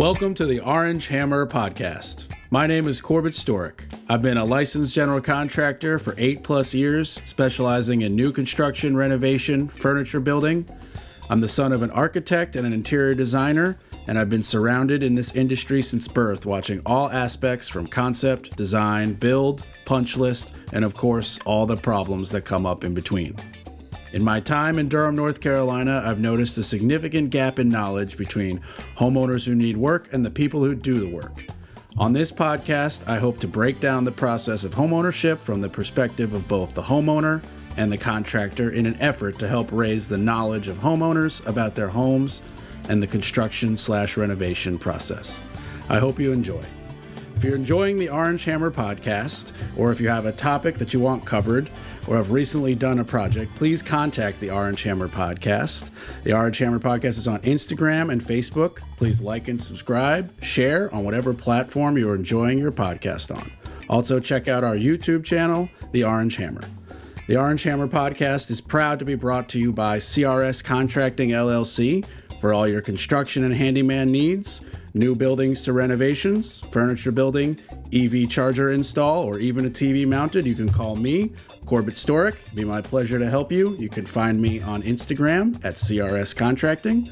Welcome to the Orange Hammer Podcast. My name is Corbett Storick. I've been a licensed general contractor for 8+ years, specializing in new construction, renovation, furniture building. I'm the son of an architect and an interior designer, and I've been surrounded in this industry since birth, watching all aspects from concept, design, build, punch list, and of course, all the problems that come up in between. In my time in Durham, North Carolina, I've noticed a significant gap in knowledge between homeowners who need work and the people who do the work. On this podcast, I hope to break down the process of homeownership from the perspective of both the homeowner and the contractor in an effort to help raise the knowledge of homeowners about their homes and the construction/renovation process. I hope you enjoy. If you're enjoying the Orange Hammer Podcast, or if you have a topic that you want covered, or have recently done a project, please contact the Orange Hammer Podcast. The Orange Hammer Podcast is on Instagram and Facebook. Please like and subscribe, share on whatever platform you're enjoying your podcast on. Also, check out our YouTube channel, The Orange Hammer. The Orange Hammer Podcast is proud to be brought to you by CRS Contracting LLC for all your construction and handyman needs, new buildings to renovations, furniture building, EV charger install, or even a TV mounted. You can call me, Corbett Storick. It'd be my pleasure to help you. You can find me on Instagram at CRS Contracting.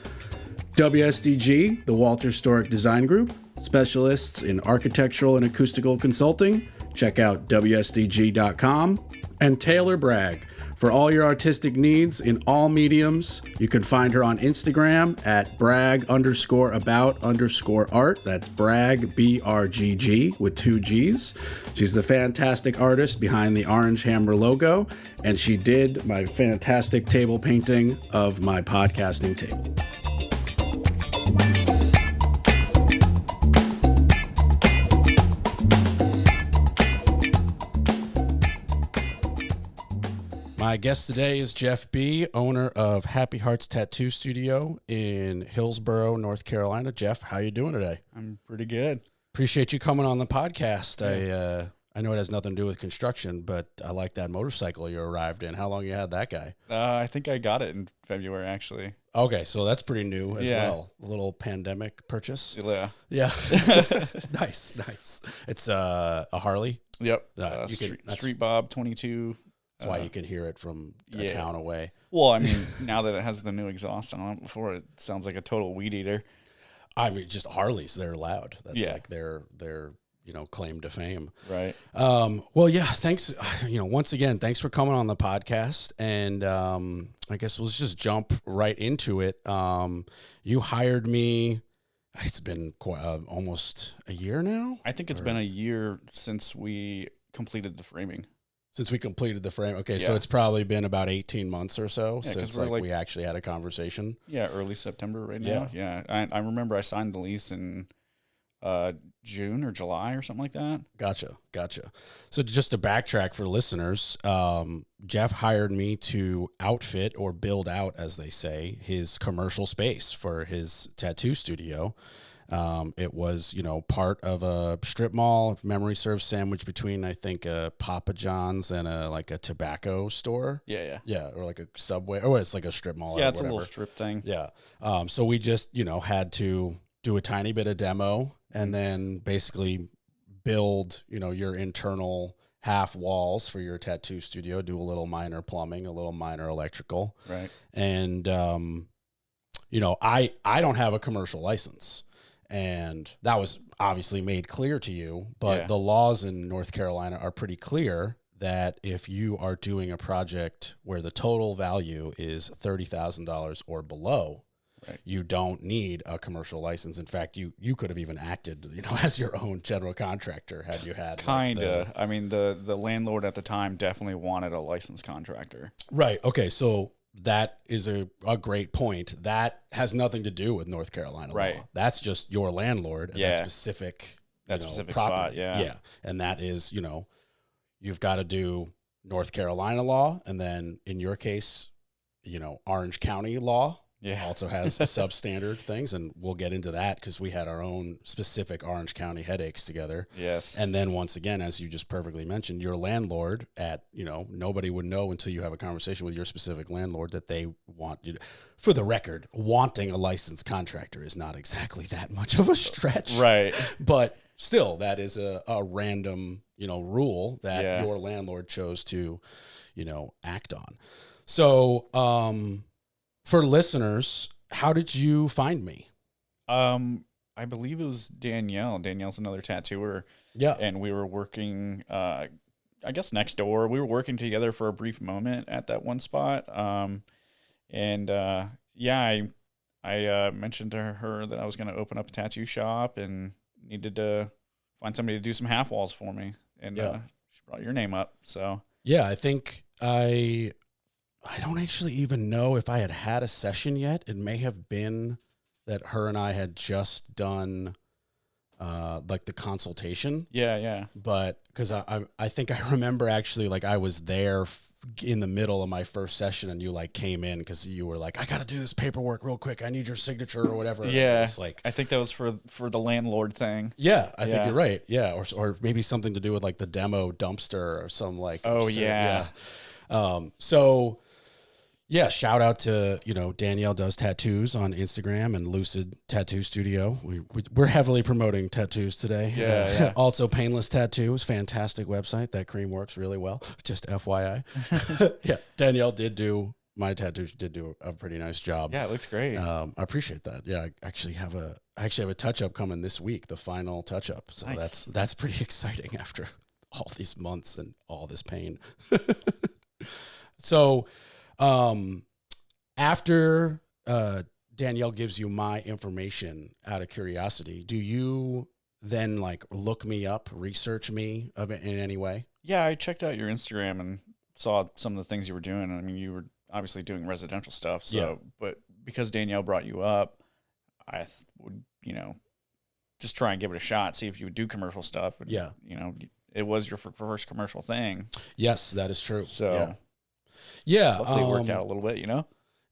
WSDG, the Walter Storick Design Group, specialists in architectural and acoustical consulting. Check out WSDG.com. And Taylor Bragg, for all your artistic needs in all mediums. You can find her on Instagram at brag_about_art. That's brag, BRGG, with 2 G's. She's the fantastic artist behind the Orange Hammer logo, and she did my fantastic table painting of my podcasting table. My guest today is Jeff B., owner of Happy Hearts Tattoo Studio in Hillsborough, North Carolina. Jeff, how you doing today? I'm pretty good. Appreciate you coming on the podcast. Yeah. I know it has nothing to do with construction, but I like that motorcycle you arrived in. How long you had that guy? I think I got it in February, actually. Okay, so that's pretty new as well. A little pandemic purchase. Yeah. Nice. It's a Harley. Yep. Street Bob 22. That's why you can hear it from a town away. Well, I mean, now that it has the new exhaust on it, before it sounds like a total weed eater. I mean, just Harleys, they're loud. That's like their claim to fame. Right. Well, yeah, thanks. Once again, thanks for coming on the podcast. And I guess let's just jump right into it. You hired me. It's been almost a year now. I think it's been a year since we completed the framing. Since we completed the frame. Okay, so it's probably been about 18 months or so since we actually had a conversation. Yeah, early September right now. Yeah. I remember I signed the lease in June or July or something like that. Gotcha. So just to backtrack for listeners, Jeff hired me to outfit or build out, as they say, his commercial space for his tattoo studio. It was, part of a strip mall, if memory serves, sandwich between, I think, a Papa John's and a tobacco store. Yeah. Yeah, or like a Subway, or it's like a strip mall. Yeah, or it's whatever. a little strip thing. Yeah. So we just, had to do a tiny bit of demo and then basically build, your internal half walls for your tattoo studio, do a little minor plumbing, a little minor electrical. Right. And, I don't have a commercial license. And that was obviously made clear to you, but the laws in North Carolina are pretty clear that if you are doing a project where the total value is $30,000 or below, you don't need a commercial license. In fact, you could have even acted, as your own general contractor had you had. Kinda. I mean, the landlord at the time definitely wanted a licensed contractor. Right. Okay. So that is a great point. That has nothing to do with North Carolina law. That's just your landlord and that specific specific property. spot. Yeah. And that is, you've got to do North Carolina law, and then in your case, Orange County law. also has substandard things, and we'll get into that because we had our own specific Orange County headaches together. Yes. And then once again, as you just perfectly mentioned, your landlord nobody would know until you have a conversation with your specific landlord that they want you to, for the record, wanting a licensed contractor is not exactly that much of a stretch. Right. But still, that is a random, rule that your landlord chose to, act on. So, for listeners, how did you find me? I believe it was Danielle. Danielle's another tattooer. Yeah. And we were working, I guess next door. We were working together for a brief moment at that one spot. I mentioned to her that I was going to open up a tattoo shop and needed to find somebody to do some half walls for me. And she brought your name up. So yeah, I think I don't actually even know if I had a session yet. It may have been that her and I had just done like the consultation. Yeah. But because I think I remember actually like I was there in the middle of my first session and you like came in because you were like, I got to do this paperwork real quick. I need your signature or whatever. Yeah. Like, I think that was for the landlord thing. Yeah, I think you're right. Yeah. Or maybe something to do with like the demo dumpster or some like. Oh, yeah. So yeah, shout out to, Danielle Does Tattoos on Instagram and Lucid Tattoo Studio. We're heavily promoting tattoos today. Yeah. Also, Painless Tattoos, fantastic website. That cream works really well. Just FYI. Yeah, Danielle did do my tattoos. Did do a pretty nice job. Yeah, it looks great. I appreciate that. Yeah, I actually have a touch up coming this week, the final touch up. So nice. that's pretty exciting after all these months and all this pain. So. After Danielle gives you my information out of curiosity, do you then like look me up, research me in any way? Yeah, I checked out your Instagram and saw some of the things you were doing. I mean, you were obviously doing residential stuff. So, but because Danielle brought you up, I would, just try and give it a shot, see if you would do commercial stuff. And, it was your first commercial thing. Yes, that is true. So. Yeah. Hopefully it worked out a little bit,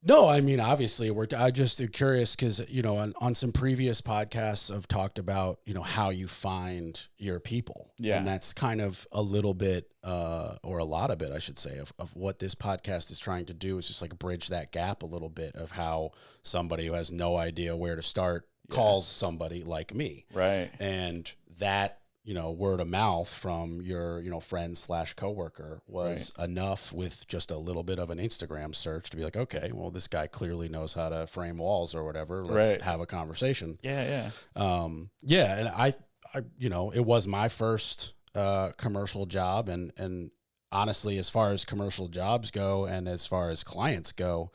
No, I mean, obviously it worked. I just am curious because, on some previous podcasts I've talked about, how you find your people. Yeah. And that's kind of a little bit, or a lot of it, I should say, of what this podcast is trying to do is just like bridge that gap a little bit of how somebody who has no idea where to start calls somebody like me. Right. And that, word of mouth from your, friend / coworker was enough with just a little bit of an Instagram search to be like, okay, well, this guy clearly knows how to frame walls or whatever. Let's have a conversation. Yeah. And I, it was my first commercial job. And honestly, as far as commercial jobs go and as far as clients go,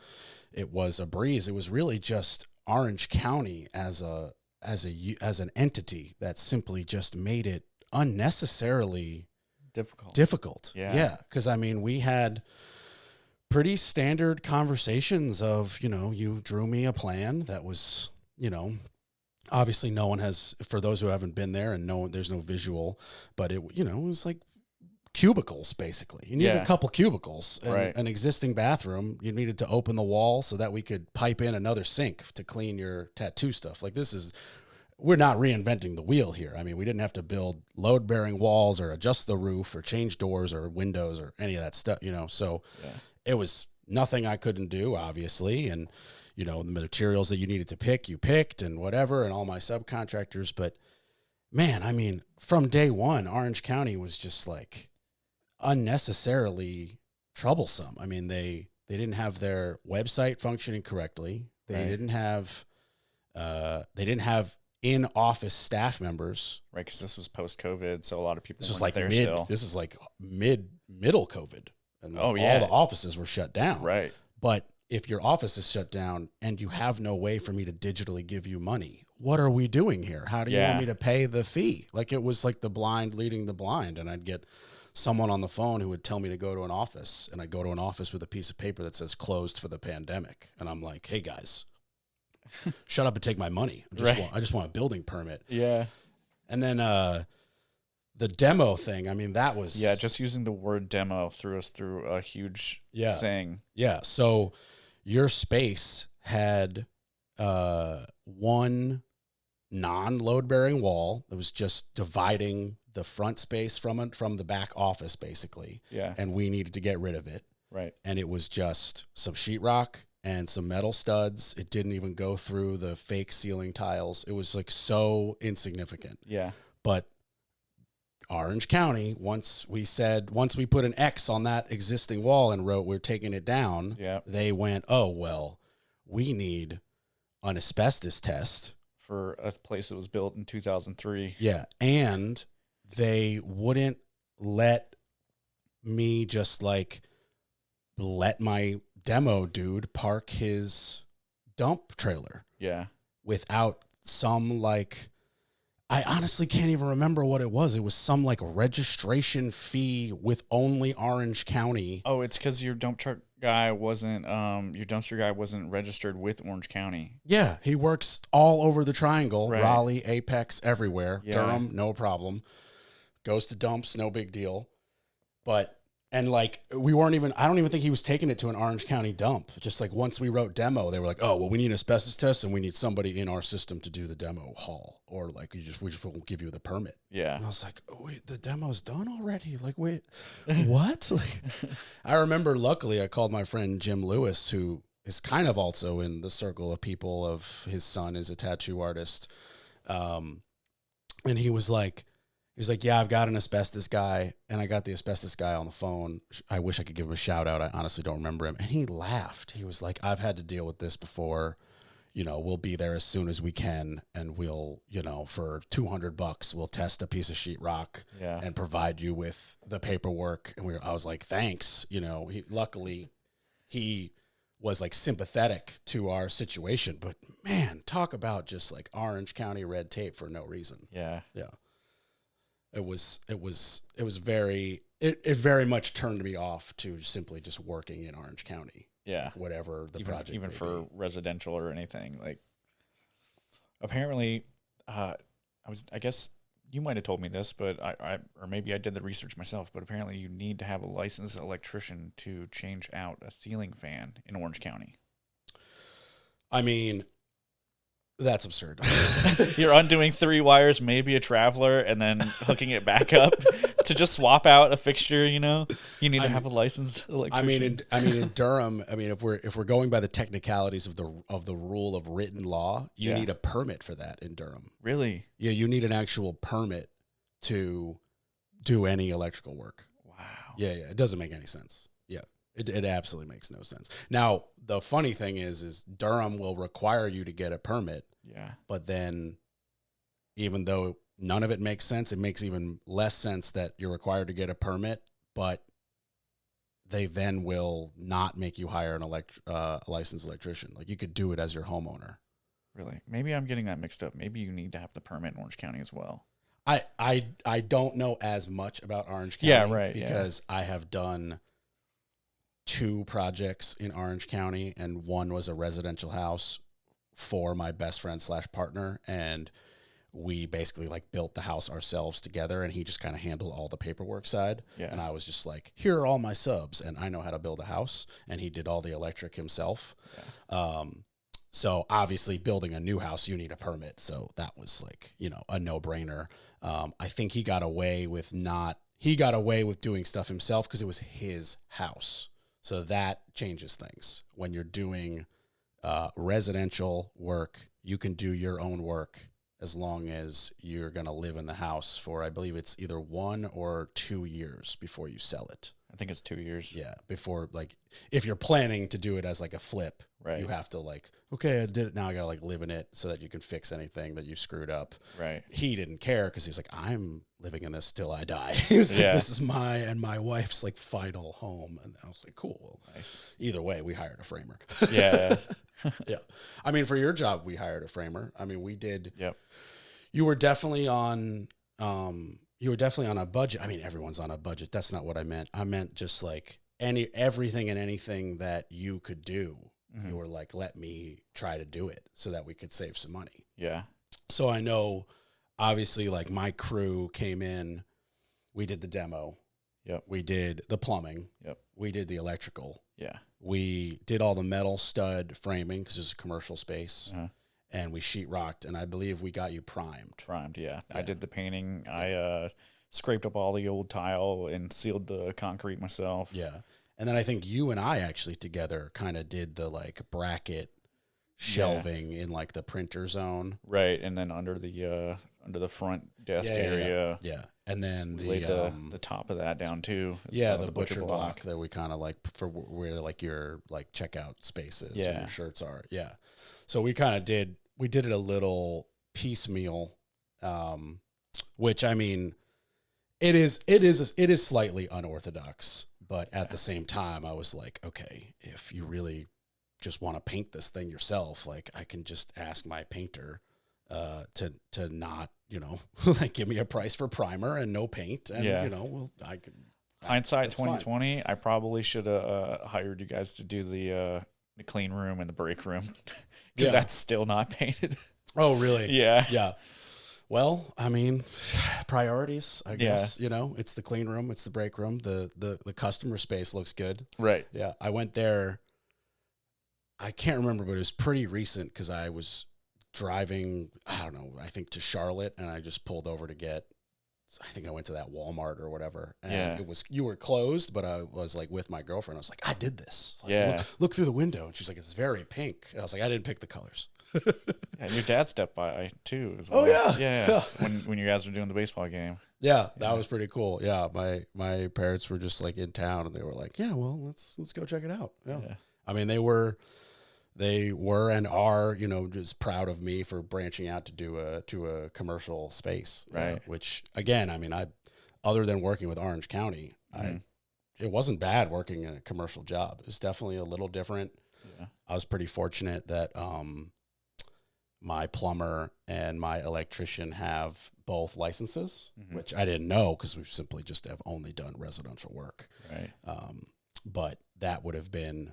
it was a breeze. It was really just Orange County as an entity that simply just made it unnecessarily difficult. Yeah. Because, I mean, we had pretty standard conversations of, you drew me a plan that was, obviously no one has, for those who haven't been there and there's no visual, but it was like cubicles, basically. You needed a couple cubicles and an existing bathroom. You needed to open the wall so that we could pipe in another sink to clean your tattoo stuff. Like we're not reinventing the wheel here. I mean, we didn't have to build load-bearing walls or adjust the roof or change doors or windows or any of that stuff, So it was nothing I couldn't do, obviously. And, the materials that you needed to pick, you picked and whatever, and all my subcontractors. But, man, I mean, from day one, Orange County was just like unnecessarily troublesome. I mean, they didn't have their website functioning correctly. They didn't have in-office staff members. Right, because this was post-COVID, so a lot of people This was weren't like there still. This is like middle COVID. And all the offices were shut down. Right. But if your office is shut down and you have no way for me to digitally give you money, what are we doing here? How do you want me to pay the fee? Like it was like the blind leading the blind. And I'd get someone on the phone who would tell me to go to an office, and I'd go to an office with a piece of paper that says closed for the pandemic. And I'm like, hey guys, shut up and take my money. I just want a building permit. Yeah. And then the demo thing, I mean, that was... Yeah, just using the word demo threw us through a huge thing. Yeah, so your space had one non-load bearing wall that was just dividing the front space from the back office, basically. Yeah. And we needed to get rid of it. Right. And it was just some sheetrock and some metal studs. It didn't even go through the fake ceiling tiles. It was like so insignificant. Yeah. But Orange County, once we put an X on that existing wall and wrote we're taking it down, Yeah. they went, oh, well, we need an asbestos test. For a place that was built in 2003. Yeah. And they wouldn't let me just like let my demo dude park his dump trailer. Yeah. Without some like, I honestly can't even remember what it was. It was some like registration fee with only Orange County. Oh, it's because your dumpster guy wasn't registered with Orange County. Yeah, he works all over the triangle, Right. Raleigh, Apex, everywhere. Yeah. Durham, no problem. Goes to dumps, no big deal. But and like we weren't even, I don't even think he was taking it to an Orange County dump. Just like once we wrote demo, they were like, oh, well, we need an asbestos test and we need somebody in our system to do the demo haul. Or like we just won't give you the permit. Yeah. And I was like, oh, wait, the demo's done already? Like, wait, what? Like, I remember, luckily, I called my friend Jim Lewis, who is kind of also in the circle of people of his son is a tattoo artist. And he was like, yeah, I've got an asbestos guy, and I got the asbestos guy on the phone. I wish I could give him a shout out. I honestly don't remember him. And he laughed. He was like, I've had to deal with this before. You know, we'll be there as soon as we can, and we'll, you know, for $200, we'll test a piece of sheetrock and provide you with the paperwork. And I was like, thanks. You know, luckily he was like sympathetic to our situation, but man, talk about just like Orange County red tape for no reason. Yeah. Yeah. It very much turned me off to simply just working in Orange County. Yeah. Whatever the project even may for be. residential or anything. Like, apparently, I guess you might have told me this, but or maybe I did the research myself, but apparently you need to have a licensed electrician to change out a ceiling fan in Orange County. I mean, that's absurd. You're undoing 3 wires, maybe a traveler, and then hooking it back up to just swap out a fixture. You know, you need to have a licensed electrician. I mean, in Durham, I mean, if we're going by the technicalities of the rule of written law, you need a permit for that in Durham. Really? Yeah, you need an actual permit to do any electrical work. Wow. Yeah, it doesn't make any sense. Yeah, it absolutely makes no sense. Now, the funny thing is Durham will require you to get a permit. Yeah. But then, even though none of it makes sense, it makes even less sense that you're required to get a permit, but they then will not make you hire a licensed electrician. Like, you could do it as your homeowner. Really? Maybe I'm getting that mixed up. Maybe you need to have the permit in Orange County as well. I don't know as much about Orange County. Yeah, right. Because I have done 2 projects in Orange County, and one was a residential house for my best friend / partner, and we basically like built the house ourselves together, and he just kind of handled all the paperwork side. Yeah. And I was just like, here are all my subs, and I know how to build a house, and he did all the electric himself. Yeah. So obviously building a new house, you need a permit. So that was like, you know, a no-brainer. I think he got away with doing stuff himself because it was his house. So that changes things. When you're doing residential work, you can do your own work as long as you're going to live in the house for, I believe it's either 1 or 2 years before you sell it. I think it's 2 years. Yeah. Before, like, if you're planning to do it as like a flip, right, you have to like, okay, I did it. Now I got to like live in it so that you can fix anything that you screwed up. Right. He didn't care because he's like, I'm living in this till I die. He was like, this is my wife's like final home. And I was like, cool. Well, nice. Either way, we hired a framer. Yeah. Yeah. I mean, for your job, we hired a framer. I mean, we did. Yep. You were definitely on a budget. I mean, everyone's on a budget. That's not what I meant. I meant just like everything and anything that you could do. Mm-hmm. You were like, let me try to do it so that we could save some money. Yeah. So I know, obviously, like my crew came in, we did the demo. Yep. We did the plumbing. Yep. We did the electrical. Yeah. We did all the metal stud framing because it's a commercial space. Uh-huh. And we sheetrocked, and I believe we got you primed. Yeah. I did the painting. I scraped up all the old tile and sealed the concrete myself. Yeah. And then I think you and I actually together kind of did the like bracket shelving in like the printer zone. Right. And then under the front desk area. Yeah. And then we laid the top of that down too. The butcher block that we kind of like for where like your like checkout spaces and your shirts are. Yeah. So we kind of did it a little piecemeal, which I mean, it is slightly unorthodox, but at the same time, I was like, okay, if you really just want to paint this thing yourself, like I can just ask my painter to not, like give me a price for primer and no paint, and well, I could. Hindsight 2020, I probably should have hired you guys to do the clean room and the break room because that's still not painted. Oh, really? Yeah. Yeah. Well, I mean, priorities, I guess, it's the clean room, it's the break room, the customer space looks good. Right. Yeah. I went there. I can't remember, but it was pretty recent because I was driving, I don't know, I think to Charlotte, and I just pulled over to I think I went to that Walmart or whatever. And you were closed, but I was like with my girlfriend. I was like, I did this. Like, look through the window. And she's like, it's very pink. And I was like, I didn't pick the colors. And your dad stepped by too as well. Oh yeah. Yeah. when you guys were doing the baseball game. Yeah, that was pretty cool. Yeah. My parents were just like in town, and they were like, yeah, well, let's go check it out. Yeah. I mean, they were and are, just proud of me for branching out to a commercial space. Right. Which again, I mean, other than working with Orange County, it wasn't bad working in a commercial job. It's definitely a little different. Yeah. I was pretty fortunate that my plumber and my electrician have both licenses, which I didn't know because we simply just have only done residential work. Right. But that would have been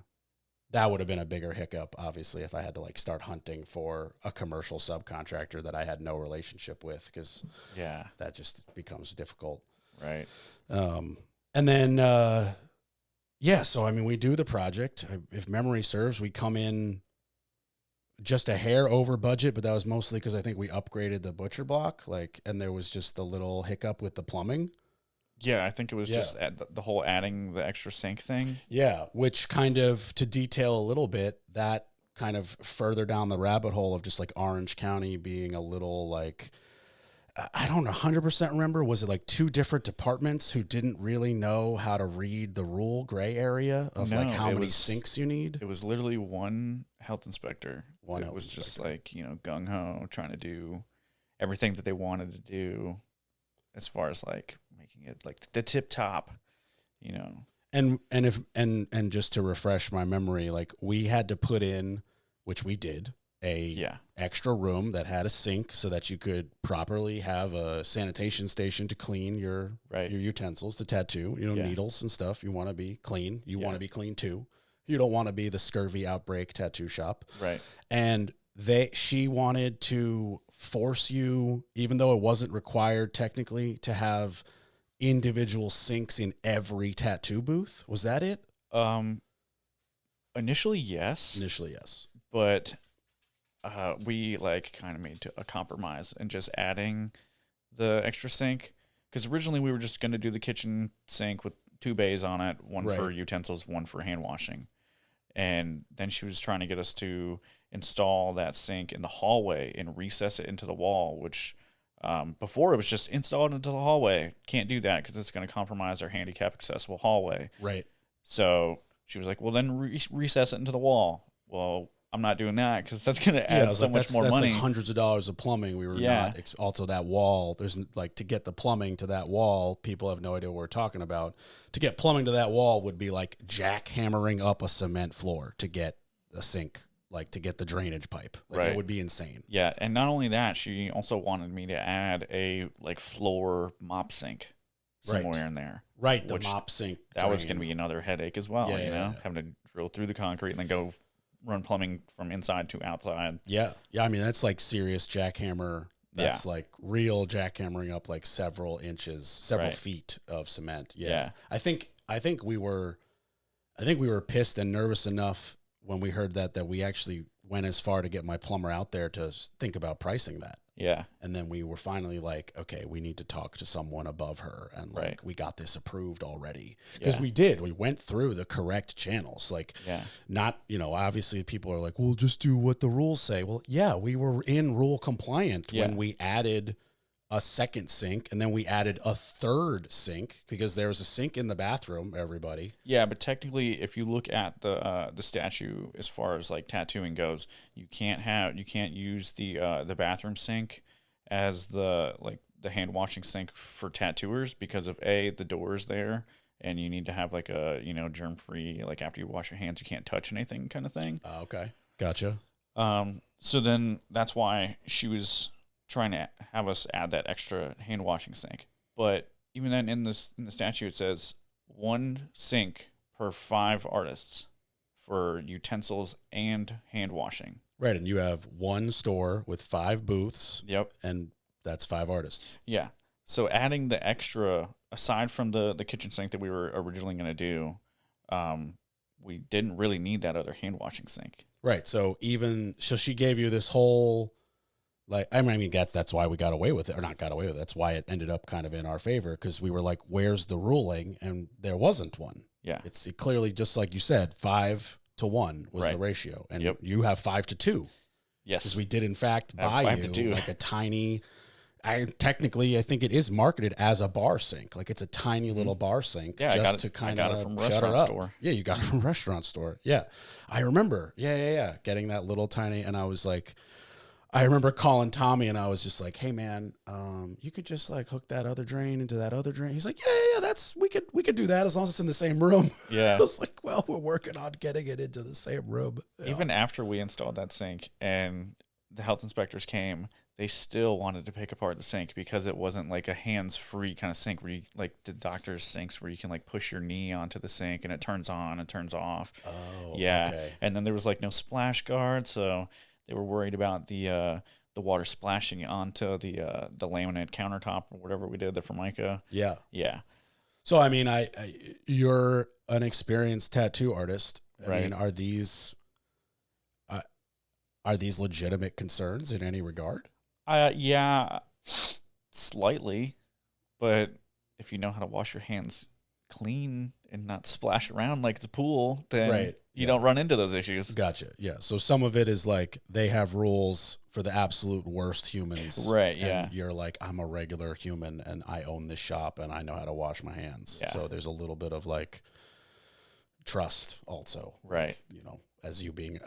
a bigger hiccup, obviously, if I had to like start hunting for a commercial subcontractor that I had no relationship with, because that just becomes difficult. Right. And then, so I mean, we do the project. If memory serves, we come in just a hair over budget, but that was mostly because I think we upgraded the butcher block, and there was just the little hiccup with the plumbing. Yeah, I think it was just the whole adding the extra sink thing. Yeah, which kind of, to detail a little bit, that kind of further down the rabbit hole of just like Orange County being a little like, I don't 100% remember. Was it like two different departments who didn't really know how to read the rule gray area of like how many sinks you need? It was literally one health inspector. It was just like, gung ho, trying to do everything that they wanted to do as far as like making it like the tip top, And just to refresh my memory, like we had to put in, which we did, extra room that had a sink so that you could properly have a sanitation station to clean your utensils, to tattoo, needles and stuff. You want to be clean. You want to be clean too. You don't want to be the scurvy outbreak tattoo shop. Right. And she wanted to force you, even though it wasn't required technically, to have individual sinks in every tattoo booth. Was that it? Initially, yes. But we kind of made a compromise and just adding the extra sink, because originally we were just going to do the kitchen sink with 2 bays on it, one for utensils, one for hand washing. And then she was trying to get us to install that sink in the hallway and recess it into the wall, which before it was just installed into the hallway. Can't do that because it's going to compromise our handicap accessible hallway. Right. So she was like, well, then recess it into the wall. Well, I'm not doing that because that's going to add so much more money. Like hundreds of dollars of plumbing. We were not. Also, that wall, there's like, to get the plumbing to that wall, people have no idea what we're talking about. To get plumbing to that wall would be like jackhammering up a cement floor to get a sink, like to get the drainage pipe. Like, it would be insane. Yeah. And not only that, she also wanted me to add a floor mop sink somewhere in there. Right. The mop sink. That was going to be another headache as well, having to drill through the concrete and then run plumbing from inside to outside. Yeah. I mean, that's like serious jackhammer That's like real jackhammering up like several inches, several Right. feet of cement. Yeah. Yeah. I think we were pissed and nervous enough when we heard that we actually went as far to get my plumber out there to think about pricing that. Yeah. And then we were finally like, okay, we need to talk to someone above her. And like, Right. we got this approved already. Because Yeah. we went through the correct channels. Like, Yeah. not, obviously people are like, well, just do what the rules say. Well, yeah, we were in rule compliant when we added a second sink, and then we added a third sink because there was a sink in the bathroom, everybody. Yeah, but technically, if you look at the statute as far as like tattooing goes, you can't use the bathroom sink as the hand washing sink for tattooers because of the doors there, and you need to have like a germ free, like after you wash your hands you can't touch anything kind of thing. Okay, gotcha. So then that's why she was trying to have us add that extra hand washing sink. But even then, in the statute, it says 1 sink per 5 artists for utensils and hand washing. Right, and you have one store with 5 booths. Yep. And that's 5 artists. Yeah. So adding the extra, aside from the kitchen sink that we were originally going to do, we didn't really need that other hand washing sink. Right. So she gave you this whole, like, I mean, that's why we got away with it, or not got away with it. That's why it ended up kind of in our favor, because we were like, where's the ruling? And there wasn't one. Yeah. It's clearly, just like you said, 5-to-1 was the ratio. And you have 5-to-2. Yes. Because we did, in fact, buy you like a tiny, I think it is marketed as a bar sink. Like, it's a tiny little bar sink, just to kind of shut her up. Store. Yeah, you got it from a restaurant store. Yeah. I remember. Yeah. Getting that little tiny, and I was like, I remember calling Tommy, and I was just like, hey man, you could just like hook that other drain into that other drain. He's like, yeah, we could do that as long as it's in the same room. Yeah. I was like, well, we're working on getting it into the same room. Yeah. Even after we installed that sink and the health inspectors came, they still wanted to pick apart the sink because it wasn't like a hands-free kind of sink where you, like the doctor's sinks where you can like push your knee onto the sink and it turns on and turns off. Oh, yeah. Okay. And then there was like no splash guard, so they were worried about the water splashing onto the laminate countertop or whatever we did, the Formica. Yeah. Yeah. So I mean, you're an experienced tattoo artist. I Right. mean, are these legitimate concerns in any regard? Yeah, slightly, but if you know how to wash your hands clean and not splash around like it's a pool, then you don't run into those issues. Gotcha. Yeah. So some of it is like they have rules for the absolute worst humans. Right. And Yeah. you're like, I'm a regular human and I own this shop and I know how to wash my hands. Yeah. So there's a little bit of like trust also. Right. Like, as you being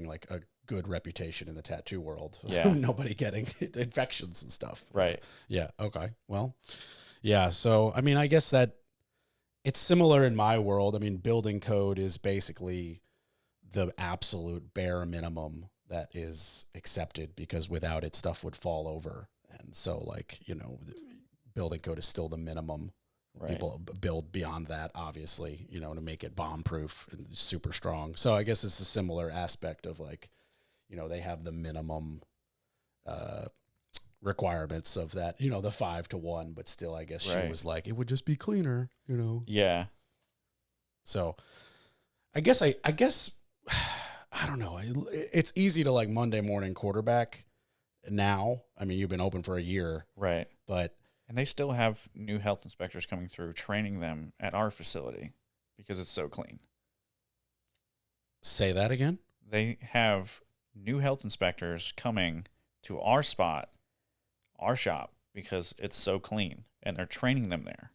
like a good reputation in the tattoo world. Yeah. Nobody getting infections and stuff. Right. Yeah. Okay. Well, yeah. So, I mean, I guess that it's similar in my world. I mean, building code is basically the absolute bare minimum that is accepted, because without it, stuff would fall over. And so, like, building code is still the minimum. Right. People build beyond that, obviously, to make it bomb proof and super strong. So I guess it's a similar aspect of like, they have the minimum requirements of that, the 5-to-1, but still, I guess she was like, it would just be cleaner, Yeah. So I guess, I don't know. It's easy to like Monday morning quarterback now. I mean, you've been open for a year. Right. And they still have new health inspectors coming through, training them at our facility because it's so clean. Say that again? They have new health inspectors coming to our spot, our shop, because it's so clean, and they're training them there.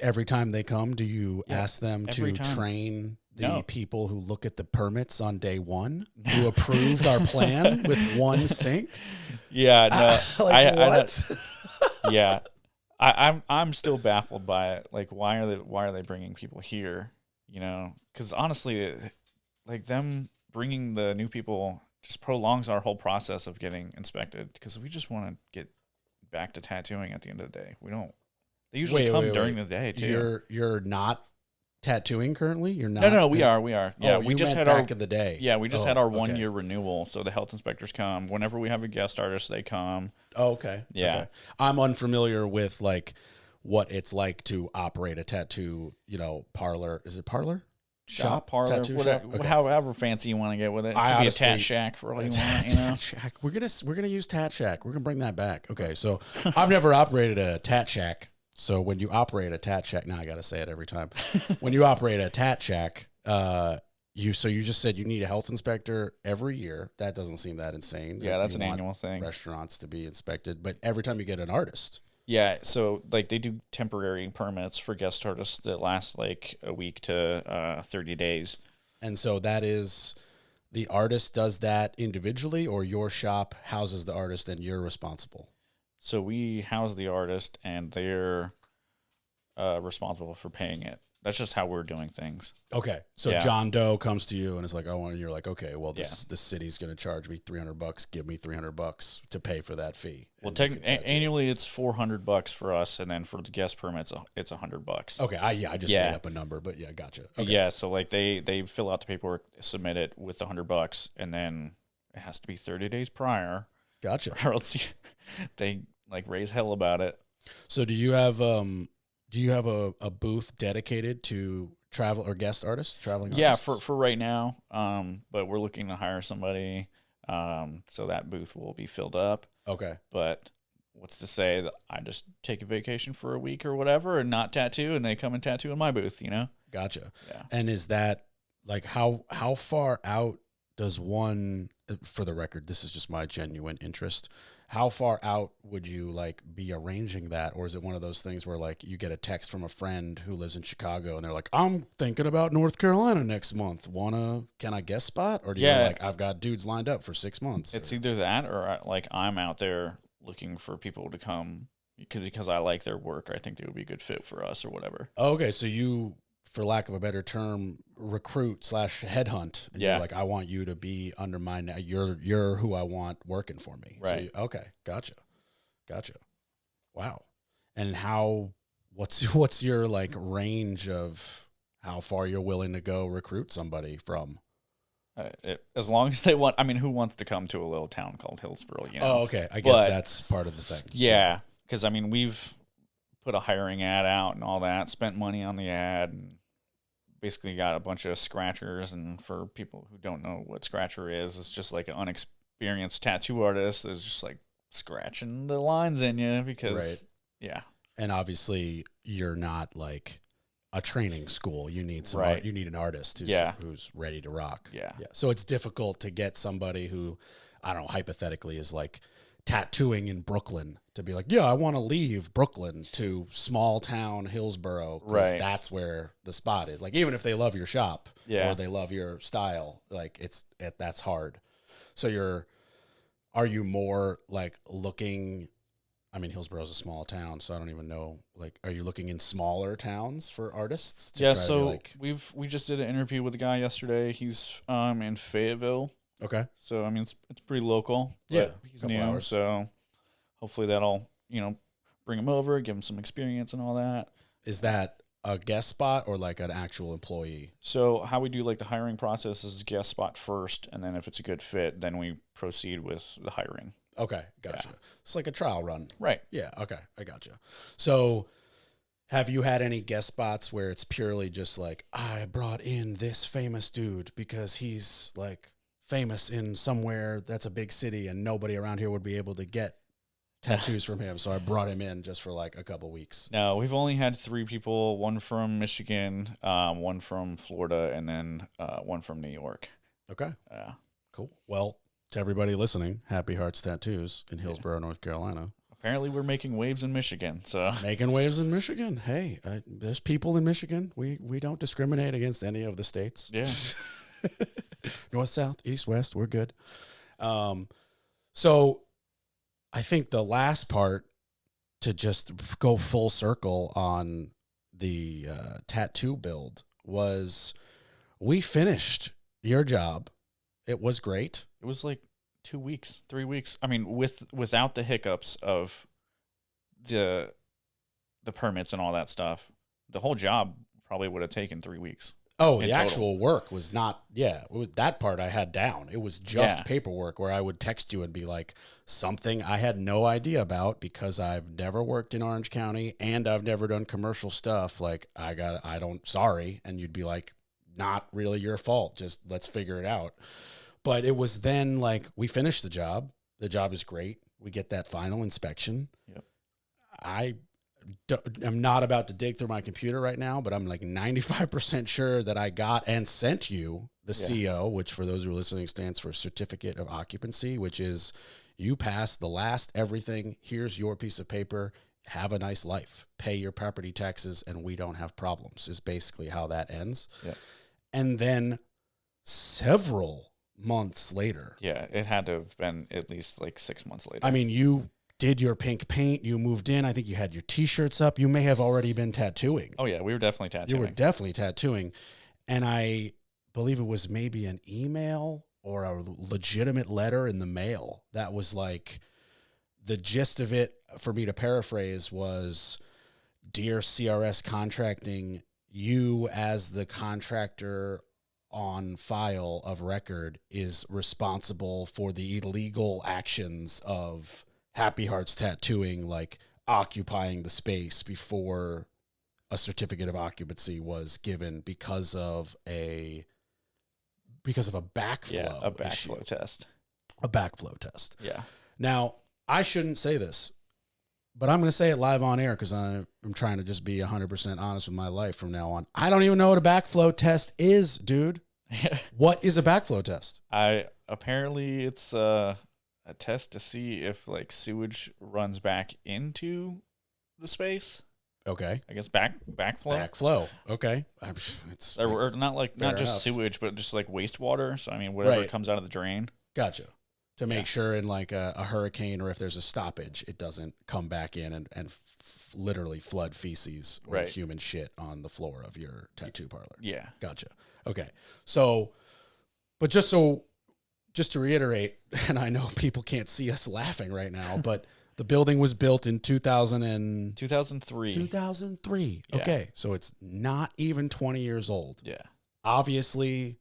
Every time they come, do you ask them to train the people who look at the permits on day one who approved our plan with one sink? Yeah, no. What? Yeah. I'm still baffled by it. Like, why are they bringing people here? Because honestly, like them bringing the new people just prolongs our whole process of getting inspected, because we just want to get back to tattooing at the end of the day. We don't. They usually come during the day too. You're not tattooing currently? You're not? No, we are. Yeah, Oh, we you just meant had back in the day. Yeah, we just Oh, had our okay. 1 year renewal. So the health inspectors come whenever we have a guest artist. They come. Oh, okay. Yeah. Okay. I'm unfamiliar with like what it's like to operate a tattoo, parlor. Is it parlor? Shop, parlor, Tattoo whatever, shop? Okay. however fancy you want to get with it. It I could be a honestly- tat shack for all you want, Tat Shack. We're gonna use Tat Shack. We're gonna bring that back. Okay, so I've never operated a Tat Shack. So when you operate a Tat Shack, now I gotta say it every time. When you operate a Tat Shack, you just said you need a health inspector every year. That doesn't seem that insane. Yeah, that's You an want annual thing. Restaurants to be inspected, but every time you get an artist. Yeah, so like they do temporary permits for guest artists that last like a week to 30 days. And so that is the artist does that individually, or your shop houses the artist and you're responsible? So we house the artist and they're responsible for paying it. That's just how we're doing things. Okay. So Yeah. John Doe comes to you and is like, "Oh," and you're like, "Okay, well, Yeah. this city's going to charge me $300. Give me $300 to pay for that fee." Well, And you can tattoo. annually it's $400 for us, and then for the guest permits it's $100. Okay. I just Yeah. made up a number, but yeah, gotcha. Okay. Yeah, so like they fill out the paperwork, submit it with $100, and then it has to be 30 days prior, Gotcha. or else they like raise hell about it. So do you have a booth dedicated to travel or guest artists, traveling Yeah, artists? for right now. But we're looking to hire somebody. So that booth will be filled up. Okay. But what's to say that I just take a vacation for a week or whatever and not tattoo, and they come and tattoo in my booth, Gotcha. Yeah. And is that like how far out does one, for the record, this is just my genuine interest, how far out would you like be arranging that? Or is it one of those things where like you get a text from a friend who lives in Chicago and they're like, "I'm thinking about North Carolina next month. Can I guest spot?" Or do you Yeah. like, "I've got dudes lined up for 6 months"? It's either that or like I'm out there looking for people to come because I like their work. I think they would be a good fit for us or whatever. Okay, so you, for lack of a better term, recruit / headhunt. And Yeah. You're like, "I want you to be under my, you're who I want working for me." Right. So okay. Gotcha. Wow. And what's your like range of how far you're willing to go recruit somebody from? As long as they want. I mean, who wants to come to a little town called Hillsboro? Oh, okay. I guess But- that's part of the thing. Yeah, because I mean, we've put a hiring ad out and all that, spent money on the ad, and basically got a bunch of scratchers. And for people who don't know what scratcher is, it's just like an unexperienced tattoo artist that's just like scratching the lines in you because, Right. yeah, And obviously you're not like a training school. You need some Right. you need an artist who's ready to rock. Yeah. So it's difficult to get somebody who, I don't know, hypothetically is like tattooing in Brooklyn to be like, "Yeah, I want to leave Brooklyn to small town Hillsboro," 'cause Right. that's where the spot is. Like, even if they love your shop Yeah. or they love your style, like that's hard. So are you more like looking, I mean, Hillsboro's a small town, so I don't even know, like, are you looking in smaller towns for artists? To yeah. try to be So like, we just did an interview with a guy yesterday. He's in Fayetteville. okay. So I mean, it's pretty local. Yeah, but he's couple new, hours. so hopefully that'll bring him over, give him some experience and all that. Is that a guest spot or like an actual employee? So how we do like the hiring process is guest spot first, and then if it's a good fit, then we proceed with the hiring. Okay, gotcha. It's like a trial run. Right. Yeah, okay, I gotcha. So have you had any guest spots where it's purely just like, "I brought in this famous dude because he's like famous in somewhere that's a big city and nobody around here would be able to get tattoos from him, so I brought him in just for like a couple weeks"? No, we've only had 3 people, one from Michigan, one from Florida, and then one from New York. Okay, cool. Well, to everybody listening, Happy Hearts Tattoos in Hillsboro, North Carolina. Apparently we're making waves in Michigan, so Making waves in Michigan. Hey, there's people in Michigan. We don't discriminate against any of the states. yeah. North, south, east, west, we're good. So I think the last part, to just go full circle on the tattoo build, was we finished your job. It was great. It was like 2 weeks, 3 weeks. I mean, without the hiccups of the permits and all that stuff, the whole job probably would have taken 3 weeks. Oh, in the total. actual work was not, it was, that part I had down. It was just Yeah. paperwork where I would text you and be like, something I had no idea about because I've never worked in Orange County and I've never done commercial stuff. Like, sorry. And you'd be like, not really your fault. Just let's figure it out. But it was then like, we finished the job. The job is great. We get that final inspection. Yep. I'm not about to dig through my computer right now, but I'm like 95% sure that I got and sent you the CO, which for those who are listening stands for Certificate of Occupancy, which is you passed the last everything. Here's your piece of paper. Have a nice life. Pay your property taxes and we don't have problems is basically how that ends. Yep. And then several months later. Yeah, it had to have been at least like 6 months later. I mean, you did your pink paint. You moved in. I think you had your T-shirts up. You may have already been tattooing. Oh, yeah, we were definitely tattooing. You were definitely tattooing. And I believe it was maybe an email or a legitimate letter in the mail that was like, the gist of it, for me to paraphrase, was, Dear CRS Contracting, you as the contractor on file of record is responsible for the illegal actions of Happy Hearts Tattooing, like occupying the space before a certificate of occupancy was given because of a backflow a backflow test. A backflow test. Yeah. Now, I shouldn't say this, but I'm going to say it live on air because I'm trying to just be 100% honest with my life from now on. I don't even know what a backflow test is, dude. What is a backflow test? Apparently it's a test to see if like sewage runs back into the space. Okay. I guess backflow. Backflow. Okay. It's or not like not just enough. sewage, but just like wastewater. So I mean, whatever Right. comes out of the drain. Gotcha. To make sure in like a hurricane or if there's a stoppage, it doesn't come back in and literally flood feces or Right. human shit on the floor of your tattoo parlor. Yeah. Gotcha. Okay. So, but just to reiterate, and I know people can't see us laughing right now, but the building was built in 2003. 2003. Yeah. Okay. So it's not even 20 years old. Yeah. Obviously,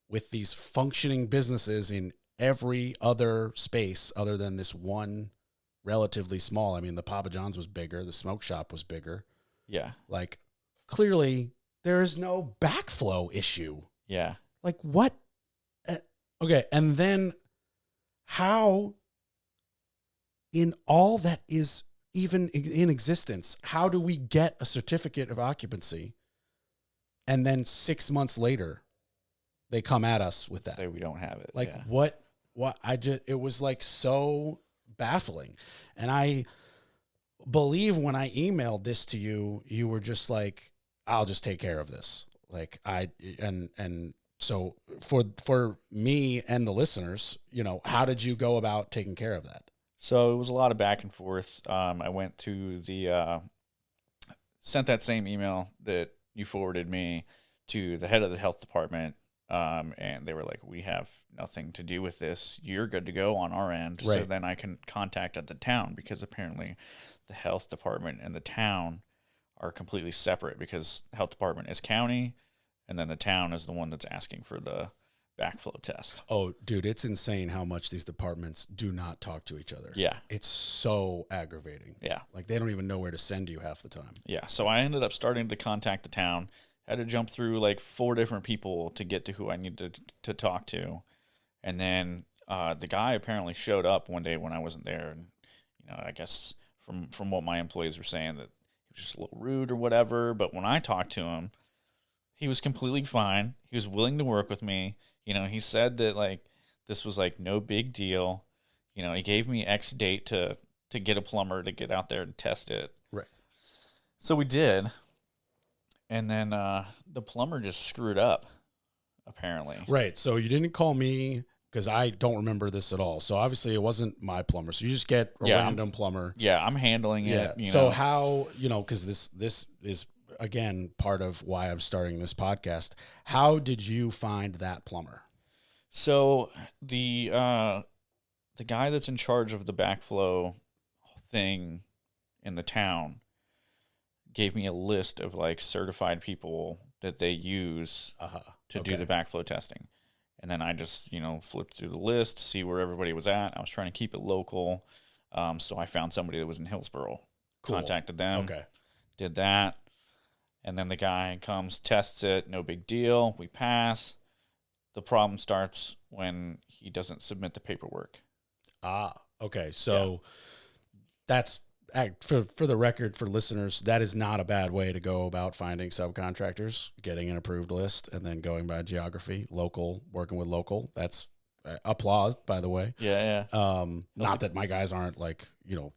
with these functioning businesses in every other space other than this one relatively small. I mean, the Papa John's was bigger. The smoke shop was bigger. Yeah. Like, clearly, there is no backflow issue. Yeah. Like, what? Okay, and then how, in all that is even in existence, how do we get a certificate of occupancy? And then 6 months later, they come at us with that. Say we don't have it. Like, yeah. what, it was like so baffling. And I believe when I emailed this to you, you were just like, I'll just take care of this. Like and so for me and the listeners, you know, how did you go about taking care of that? So it was a lot of back and forth. I went to sent that same email that you forwarded me to the head of the health department. And they were like, we have nothing to do with this. You're good to go on our end. Right. So then I can contact at the town because apparently the health department and the town are completely separate because the health department is county and then the town is the one that's asking for the backflow test. Oh, dude, it's insane how much these departments do not talk to each other. Yeah. It's so aggravating. Yeah. Like, they don't even know where to send you half the time. Yeah. So I ended up starting to contact the town. Had to jump through like 4 different people to get to who I needed to talk to. And then the guy apparently showed up one day when I wasn't there. And, you know, I guess from what my employees were saying that he was just a little rude or whatever. But when I talked to him, he was completely fine. He was willing to work with me. You know, he said that like this was like no big deal. You know, he gave me X date to get a plumber to get out there and test it. Right. So we did. And then the plumber just screwed up, apparently. Right. So you didn't call me because I don't remember this at all. So obviously it wasn't my plumber. So you just get a random plumber. Yeah, I'm handling it. You So know. how, you know, because this is, again, part of why I'm starting this podcast. How did you find that plumber? So the guy that's in charge of the backflow thing in the town gave me a list of like certified people that they use to do the backflow testing. And then I just, flipped through the list, see where everybody was at. I was trying to keep it local. So I found somebody that was in Hillsboro, contacted them, did that. And then the guy comes, tests it, no big deal. We pass. The problem starts when he doesn't submit the paperwork. Okay. So that's, for the record, for listeners, that is not a bad way to go about finding subcontractors, getting an approved list, and then going by geography, local, working with local. That's applause, by the way. Yeah. Not that my guys aren't like,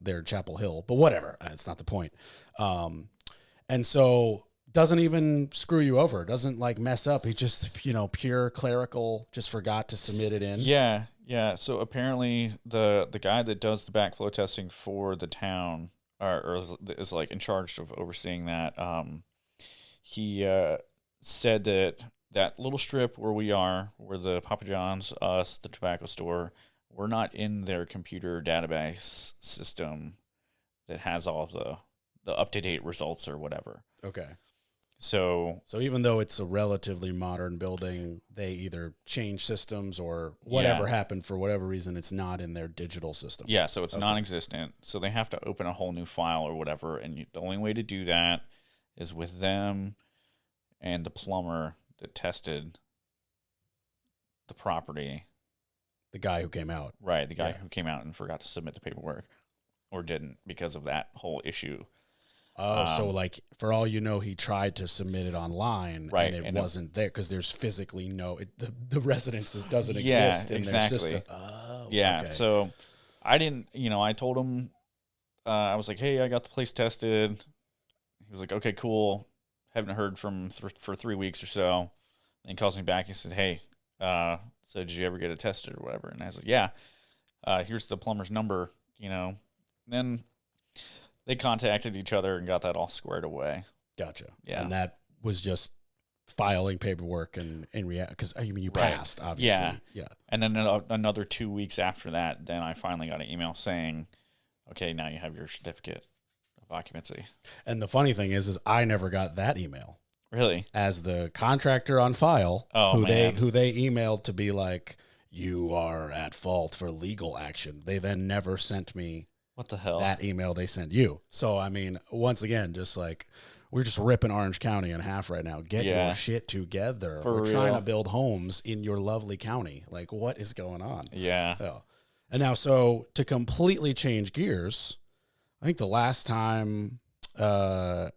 they're in Chapel Hill, but whatever. It's not the point. And so doesn't even screw you over. Doesn't like mess up. He just, pure clerical, just forgot to submit it in. Yeah. So apparently the guy that does the backflow testing for the town or is like in charge of overseeing that, he said that little strip where we are, where the Papa John's, us, the tobacco store, we're not in their computer database system that has all of the up-to-date results or whatever. Okay. So even though it's a relatively modern building, they either change systems or whatever happened for whatever reason, it's not in their digital system. Yeah, so it's non-existent. So they have to open a whole new file or whatever, and the only way to do that is with them and the plumber that tested the property. The guy who came out. Right, the guy who came out and forgot to submit the paperwork or didn't because of that whole issue. Oh, so like for all you know, he tried to submit it online, right, and it wasn't there because there's physically the residences doesn't exist in their system. Oh, yeah. Okay. So I didn't, I told him, I was like, hey, I got the place tested. He was like, okay, cool. Haven't heard from for 3 weeks or so. Then he calls me back. He said, hey, so did you ever get it tested or whatever? And I was like, yeah. Here's the plumber's number. Then they contacted each other and got that all squared away. Gotcha. Yeah. And that was just filing paperwork and in reality, because you passed, obviously. Yeah. And then another 2 weeks after that, then I finally got an email saying, okay, now you have your certificate of occupancy. And the funny thing is I never got that email. Really? As the contractor on file, who they emailed to be like, you are at fault for legal action. They then never sent me what the hell that email they sent you. So I mean, once again, just like we're just ripping Orange County in half right now. Get your shit together. We're trying to build homes in your lovely county. Like, what is going on? Yeah. And now, so to completely change gears, I think the last time I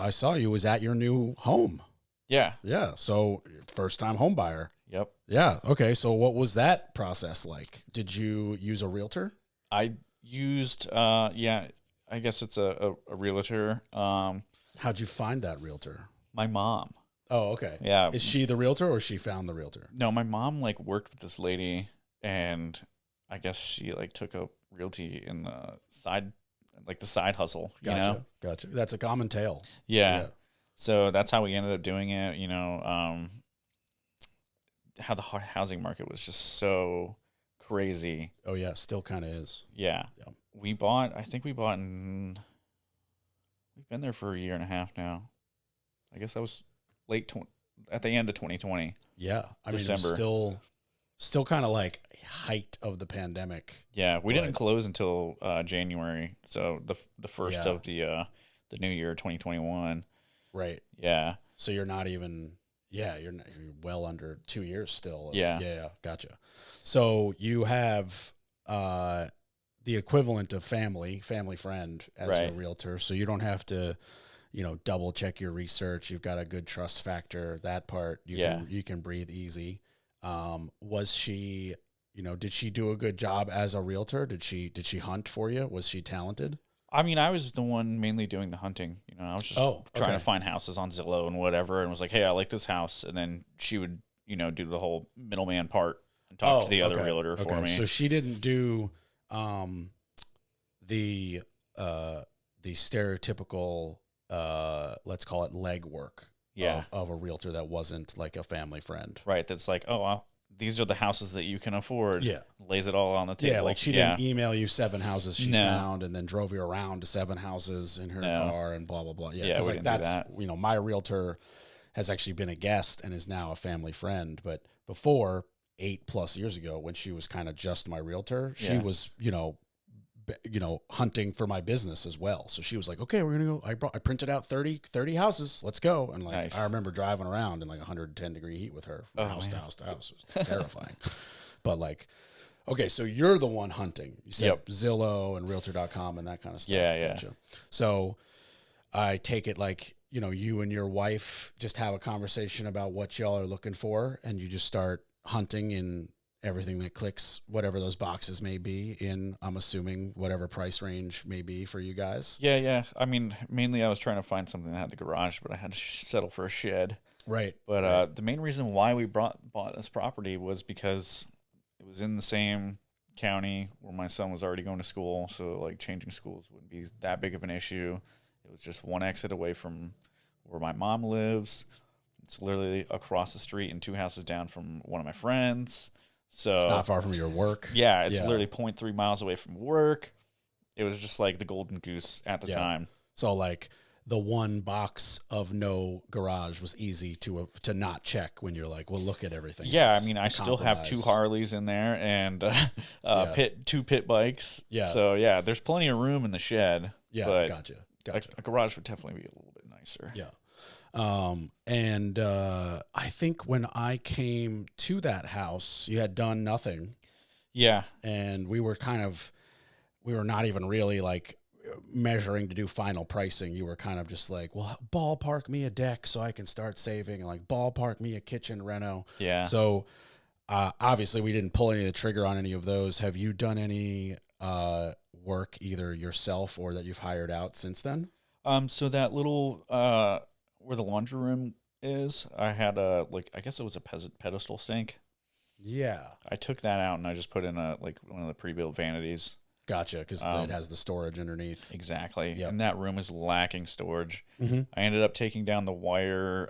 saw you was at your new home. Yeah. Yeah. So first time home buyer. Yep. Yeah. Okay. So what was that process like? Did you use a realtor? I used, I guess it's a realtor. How'd you find that realtor? My mom. Oh, okay. Yeah. Is she the realtor or she found the realtor? No, my mom like worked with this lady and I guess she like took a realty in the side hustle, Gotcha. That's a common tale. Yeah. So that's how we ended up doing it, how the housing market was just so crazy. Oh yeah, still kind of is. Yeah. We've been there for a year and a half now. I guess that was at the end of 2020. Yeah. I mean, December. it was still kind of like height of the pandemic. Yeah. We didn't close until January. So the first of the new year, 2021. Right. Yeah. So you're not even, you're well under 2 years still. Yeah. Gotcha. So you have the equivalent of family friend as a realtor. So you don't have to, double check your research. You've got a good trust factor. That part you can breathe easy. Was she, did she do a good job as a realtor? Did she hunt for you? Was she talented? I mean, I was the one mainly doing the hunting. I was just trying to find houses on Zillow and whatever, and was like, hey, I like this house. And then she would, do the whole middleman part and talk to the other realtor for me. So she didn't do the stereotypical, let's call it legwork of a realtor that wasn't like a family friend. Right. That's like, oh, these are the houses that you can afford. Yeah. Lays it all on the table. Yeah, like she didn't email you 7 houses she No. found and then drove you around to 7 houses in her car and blah, blah, blah. Yeah, because we like didn't do that's, that. you know, my realtor has actually been a guest and is now a family friend. But before, 8+ years ago, when she was kind of just my realtor, she was, hunting for my business as well. So she was like, okay, we're going to go. I printed out 30 houses. Let's go. And like, Nice. I remember driving around in like 110-degree heat with her from house to house to house. It was terrifying. But like, okay, so you're the one hunting. You said Zillow and Realtor.com and that kind of stuff. Yeah. Gotcha. So I take it like, you and your wife just have a conversation about what y'all are looking for, and you just start hunting in everything that clicks, whatever those boxes may be in, I'm assuming, whatever price range may be for you guys. Yeah. I mean, mainly I was trying to find something that had the garage, but I had to settle for a shed. Right. But the main reason why we bought this property was because it was in the same county where my son was already going to school. So like changing schools wouldn't be that big of an issue. It was just one exit away from where my mom lives. It's literally across the street and 2 houses down from one of my friends. So It's not far from your work. Yeah, it's literally 0.3 miles away from work. It was just like the golden goose at the time. So like the one box of no garage was easy to not check when you're like, well, look at everything. Yeah, It's I mean, I still have 2 compromise. Harleys in there and 2 pit bikes. Yeah. So yeah, there's plenty of room in the shed. Yeah, but gotcha. A garage would definitely be a little bit nicer. Yeah. And I think when I came to that house, you had done nothing. Yeah. And we were not even really like measuring to do final pricing. You were kind of just like, well, ballpark me a deck so I can start saving, and like ballpark me a kitchen reno. Yeah. So obviously we didn't pull any of the trigger on any of those. Have you done any work either yourself or that you've hired out since then? So that little where the laundry room is, I had I guess it was a pedestal sink. Yeah. I took that out and I just put in one of the pre-built vanities. Gotcha, because it has the storage underneath. Exactly. Yep. And that room is lacking storage. Mm-hmm. I ended up taking down the wire,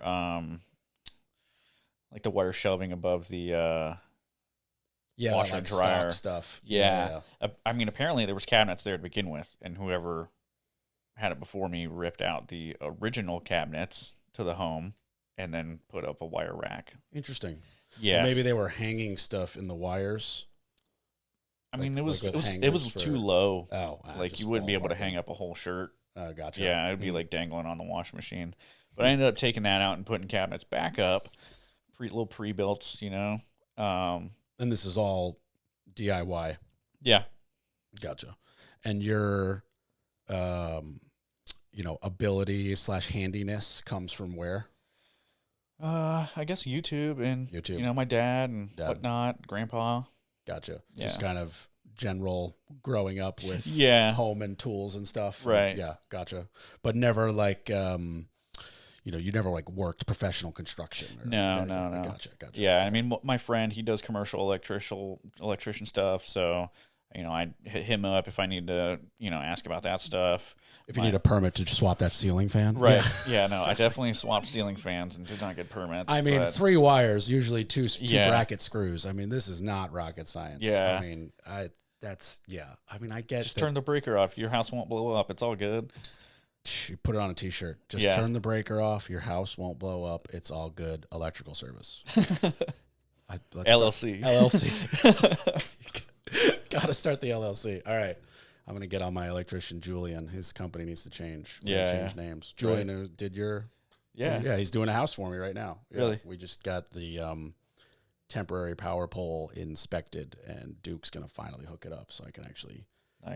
the wire shelving above the washer and dryer stuff. Yeah. I mean, apparently there was cabinets there to begin with, and whoever had it before me ripped out the original cabinets to the home and then put up a wire rack. Interesting. Yeah. Well, maybe they were hanging stuff in the wires. I mean, it was hangers too low. Oh, you wouldn't be able to hang up a whole shirt. Gotcha. Yeah, it would be like dangling on the washing machine. But I ended up taking that out and putting cabinets back up, little pre-builts, And this is all DIY. Yeah. Gotcha. And your, ability / handiness comes from where? I guess YouTube and my dad and whatnot, grandpa. Gotcha. Yeah. Just kind of general growing up with home and tools and stuff. Right. Yeah. Gotcha. But never like, you never like worked professional construction. No. Gotcha. Yeah. I mean, my friend, he does commercial electrician stuff. So, I'd hit him up if I need to, ask about that stuff. If you need a permit to swap that ceiling fan. Right. Yeah, no, I definitely swapped ceiling fans and did not get permits. I mean, 3 wires, usually two bracket screws. I mean, this is not rocket science. Yeah. I mean, I get just turn the breaker off. Your house won't blow up. It's all good. You put it on a t-shirt. Just turn the breaker off. Your house won't blow up. It's all good. Electrical service. LLC. Got to start the LLC. All right. I'm going to get on my electrician, Julian. His company needs to change. Change names. Julian, who did your... Yeah, he's doing a house for me right now. Yeah, really? We just got the temporary power pole inspected, and Duke's going to finally hook it up so I can actually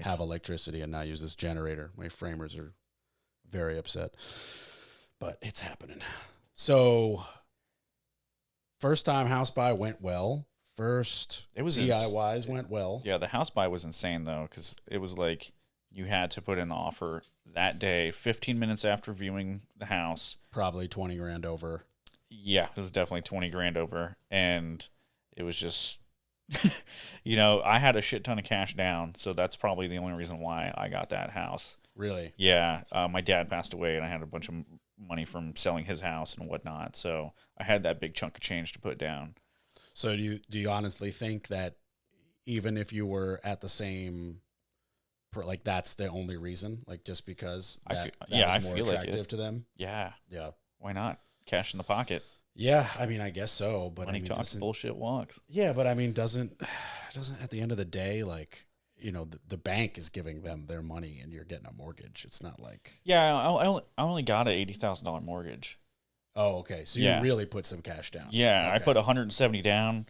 have electricity and not use this generator. My framers are very upset, but it's happening. So, first time house buy went well. DIYs went well. Yeah, the house buy was insane, though, because it was like you had to put in the offer that day, 15 minutes after viewing the house. Probably 20 grand over. Yeah, it was definitely 20 grand over. And it was just, I had a shit ton of cash down, so that's probably the only reason why I got that house. Really? Yeah, my dad passed away, and I had a bunch of money from selling his house and whatnot, so I had that big chunk of change to put down. So do you honestly think that even if you were at the same, like that's the only reason, like just because that was more attractive to them? Yeah. Yeah. Why not? Cash in the pocket. Yeah, I mean, I guess so, but Money I mean, talks, bullshit walks. Yeah, but I mean, doesn't at the end of the day, like, you know, the bank is giving them their money and you're getting a mortgage. It's not like. Yeah, I only got an $80,000 mortgage. Oh, okay. So you really put some cash down. Yeah, okay. I put 170 down.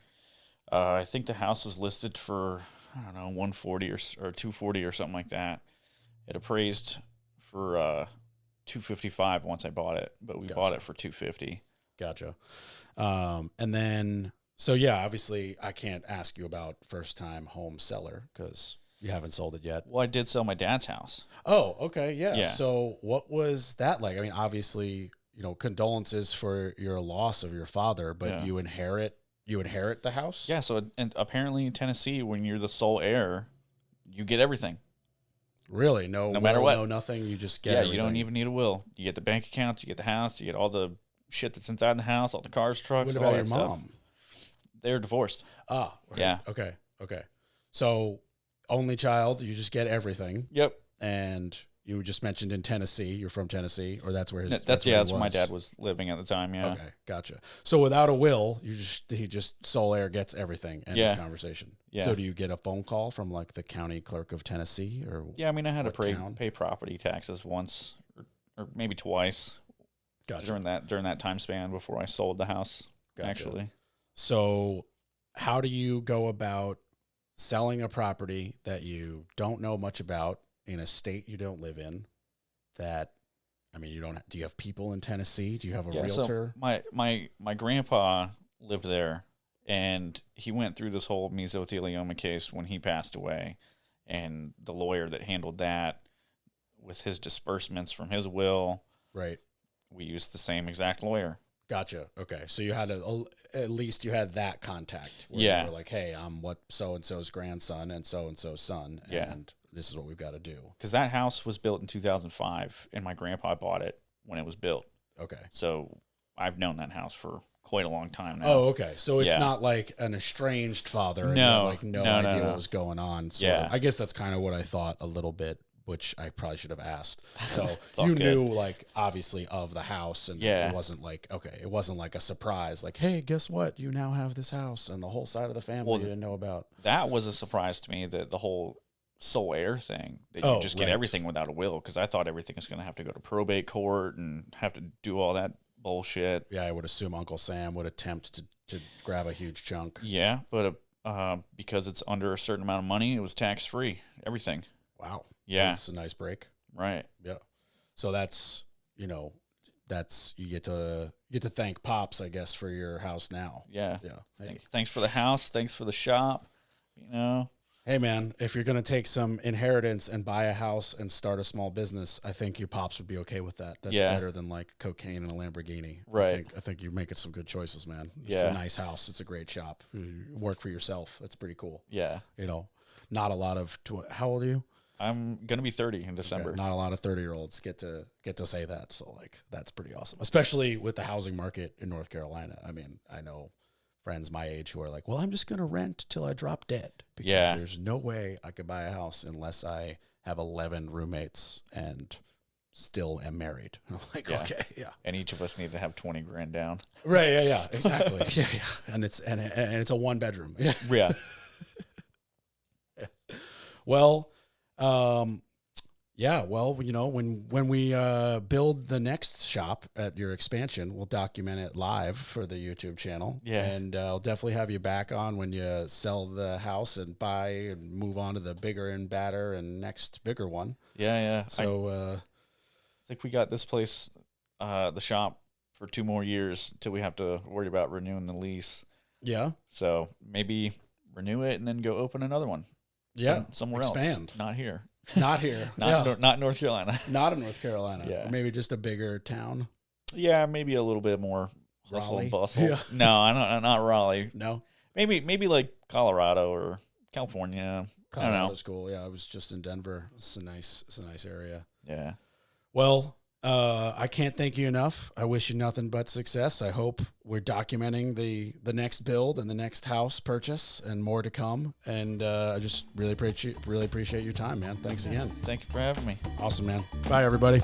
I think the house was listed for, I don't know, 140 or 240 or something like that. It appraised for 255 once I bought it, but we bought it for 250. Gotcha. And then, so yeah, obviously I can't ask you about first time home seller because you haven't sold it yet. Well, I did sell my dad's house. Oh, okay. Yeah. Yeah. So what was that like? I mean, obviously, you know, condolences for your loss of your father, but you inherit the house? Yeah. So and apparently in Tennessee, when you're the sole heir, you get everything. Really? No matter what. No nothing. You just get everything. You don't even need a will. You get the bank accounts, you get the house, you get all the shit that's inside the house, all the cars, trucks. What about your stuff. mom? They're divorced. Ah, right. Yeah. Okay. So only child, you just get everything. Yep. And you just mentioned in Tennessee, you're from Tennessee, or that's where his that's where my dad was living at the time. Yeah. Okay, gotcha. So without a will, he just sole heir gets everything. End of conversation. Yeah. So do you get a phone call from like the county clerk of Tennessee or? Yeah, I mean, I had to pay property taxes once or maybe twice. Gotcha. During that time span before I sold the house. Gotcha. Actually. So how do you go about selling a property that you don't know much about in a state you don't live in? That, I mean, do you have people in Tennessee? Do you have a realtor? So my grandpa lived there, and he went through this whole mesothelioma case when he passed away, and the lawyer that handled that with his disbursements from his will, right? We used the same exact lawyer. Gotcha. Okay. So you had at least you had that contact where you were like, hey, I'm what so-and-so's grandson and so-and-so's son. And this is what we've got to do. Because that house was built in 2005 and my grandpa bought it when it was built. Okay. So I've known that house for quite a long time now. Oh, okay. So it's not like an estranged father. And no. Like no idea what was going on. So I guess that's kind of what I thought a little bit, which I probably should have asked. So you knew, like, obviously of the house, and it wasn't like, it wasn't like a surprise, like, hey, guess what? You now have this house, and the whole side of the family you didn't know about. That was a surprise to me, that the whole sole heir thing, that you just get everything without a will, because I thought everything was going to have to go to probate court and have to do all that bullshit. Yeah, I would assume Uncle Sam would attempt to grab a huge chunk. Yeah, but because it's under a certain amount of money, it was tax-free, everything. Wow. Yeah. That's a nice break. Right. Yeah. So that's, you get to thank Pops, I guess, for your house now. Yeah. Yeah. Hey. Thanks for the house. Thanks for the shop. Hey man, if you're going to take some inheritance and buy a house and start a small business, I think your Pops would be okay with that. That's better than like cocaine and a Lamborghini. Right. I think you're making some good choices, man. It's a nice house. It's a great shop. You work for yourself. That's pretty cool. Yeah. Not a lot of, how old are you? I'm going to be 30 in December. Okay. Not a lot of 30-year-olds get to say that. So like, that's pretty awesome, especially with the housing market in North Carolina. I mean, I know friends my age who are like, well, I'm just going to rent till I drop dead because there's no way I could buy a house unless I have 11 roommates and still am married. I'm like, okay, yeah. And each of us need to have 20 grand down. Right. Yeah. Exactly. yeah. And it's a 1 bedroom. Yeah. Yeah. Well, when we build the next shop at your expansion, we'll document it live for the YouTube channel. Yeah. And I'll definitely have you back on when you sell the house and buy and move on to the bigger and badder and next bigger one. Yeah. So I think we got this place, the shop, for 2 more years till we have to worry about renewing the lease. Yeah. So maybe renew it and then go open another one. Yeah. Somewhere Expand. else. Not here. Not here. Not North Carolina. Not in North Carolina. Yeah. Maybe just a bigger town. Yeah, maybe a little bit more hustle Raleigh? and bustle. Yeah. No, not Raleigh. No. Maybe like Colorado or California. I don't know. Colorado's cool. Yeah, I was just in Denver. It's a nice area. Yeah. Well, I can't thank you enough. I wish you nothing but success. I hope we're documenting the next build and the next house purchase and more to come. And I just really appreciate your time, man. Thanks again. Thank you for having me. Awesome, man. Bye, everybody.